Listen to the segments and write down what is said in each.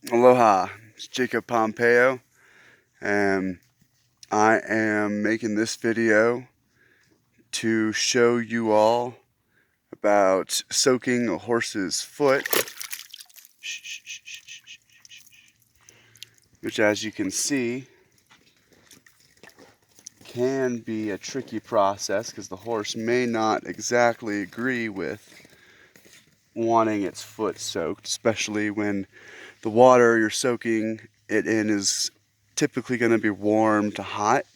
Aloha, it's Jacob Pompeo, and I am making this video to show you all about soaking a horse's foot, which, as you can see, can be a tricky process because the horse may not exactly agree with wanting its foot soaked, especially when the water you're soaking it in is typically going to be warm to hot.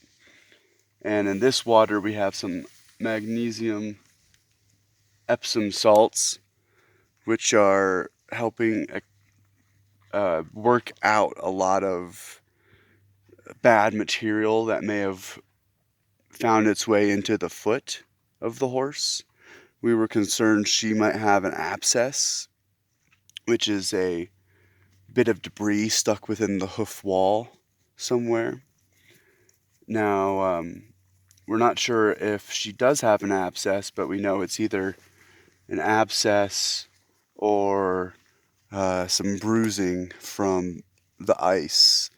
And in this water we have some magnesium Epsom salts, which are helping work out a lot of bad material that may have found its way into the foot of the horse. We were concerned she might have an abscess, which is a bit of debris stuck within the hoof wall somewhere. Now, we're not sure if she does have an abscess, but we know it's either an abscess or some bruising from the ice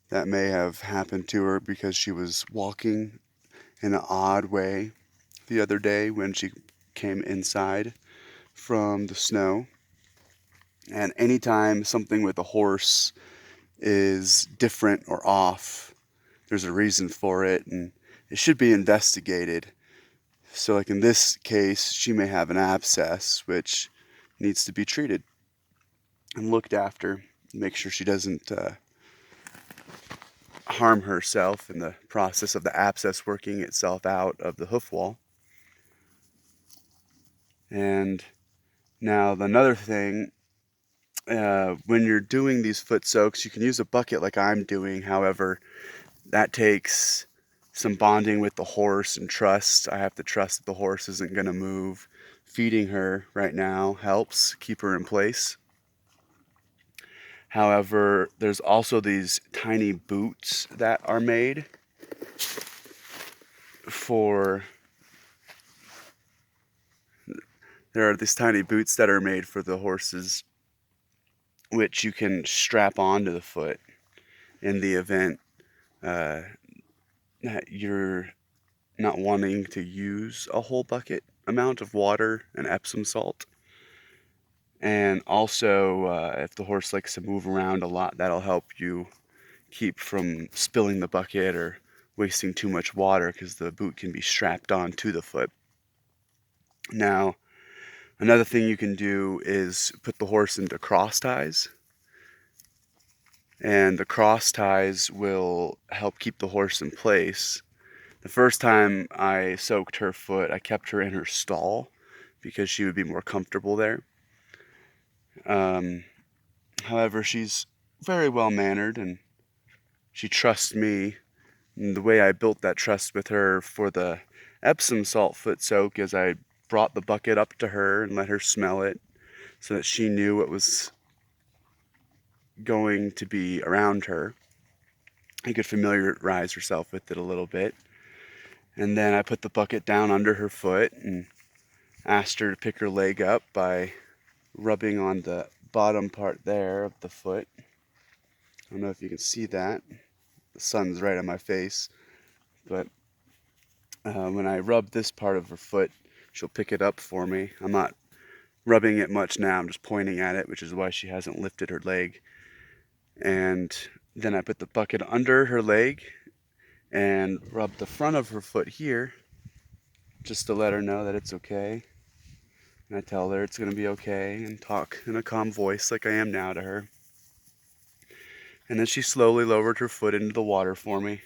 that may have happened to her because she was walking in an odd way the other day when she came inside from the snow. And anytime something with a horse is different or off, there's a reason for it, and it should be investigated. So, like in this case, she may have an abscess which needs to be treated and looked after. Make sure she doesn't harm herself in the process of the abscess working itself out of the hoof wall. And now another thing, when you're doing these foot soaks, you can use a bucket like I'm doing. However, that takes some bonding with the horse and trust. I have to trust that the horse isn't going to move. Feeding her right now helps keep her in place. However, there's also these tiny boots that are made for there are these tiny boots that are made for the horses, which you can strap onto the foot in the event that you're not wanting to use a whole bucket amount of water and Epsom salt. And also, if the horse likes to move around a lot, that'll help you keep from spilling the bucket or wasting too much water because the boot can be strapped on to the foot. Now, another thing you can do is put the horse into cross ties. And the cross ties will help keep the horse in place. The first time I soaked her foot, I kept her in her stall because she would be more comfortable there. However, she's very well mannered and she trusts me. And the way I built that trust with her for the Epsom salt foot soak is I brought the bucket up to her and let her smell it so that she knew what was going to be around her. I could familiarize herself with it a little bit. And then I put the bucket down under her foot and asked her to pick her leg up by rubbing on the bottom part there of the foot. I don't know if you can see that. The sun's right on my face. But when I rub this part of her foot, she'll pick it up for me. I'm not rubbing it much now, I'm just pointing at it, which is why she hasn't lifted her leg. And then I put the bucket under her leg and rub the front of her foot here just to let her know that it's okay. And I tell her it's going to be okay and talk in a calm voice like I am now to her. And then she slowly lowered her foot into the water for me.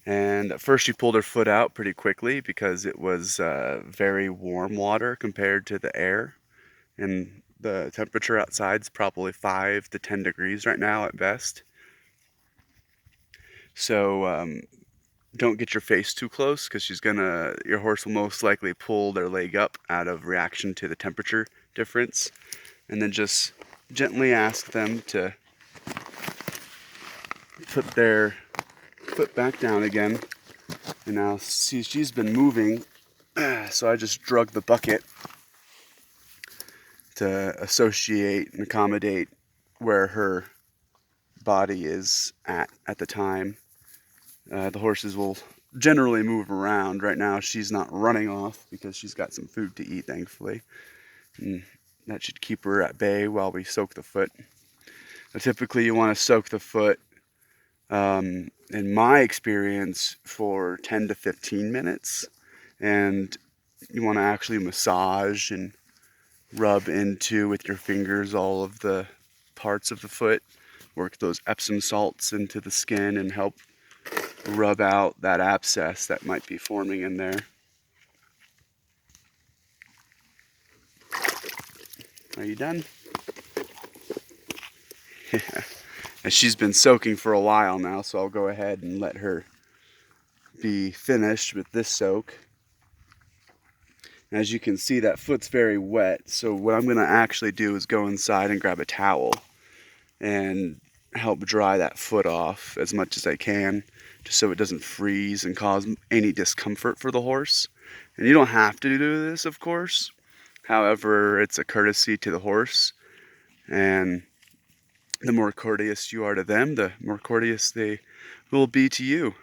And at first she pulled her foot out pretty quickly because it was very warm water compared to the air. And the temperature outside is probably 5 to 10 degrees right now at best. So don't get your face too close because your horse will most likely pull their leg up out of reaction to the temperature difference. And then just gently ask them to put their foot back down again. And now see, she's been moving, so I just drug the bucket to associate and accommodate where her body is at the time. The horses will generally move around. Right now she's not running off because she's got some food to eat, thankfully. And that should keep her at bay while we soak the foot. Now, typically you want to soak the foot, in my experience, for 10 to 15 minutes. And you want to actually massage and rub into with your fingers all of the parts of the foot. Work those Epsom salts into the skin and help rub out that abscess that might be forming in there. Are you done? And she's been soaking for a while now, so I'll go ahead and let her be finished with this soak. As you can see, that foot's very wet, so what I'm going to actually do is go inside and grab a towel and help dry that foot off as much as I can, just so it doesn't freeze and cause any discomfort for the horse. And you don't have to do this, of course. However, it's a courtesy to the horse, and the more courteous you are to them, the more courteous they will be to you.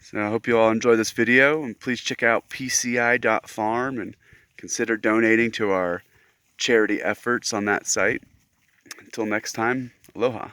So I hope you all enjoy this video, and please check out pci.farm and consider donating to our charity efforts on that site. Until next time, aloha.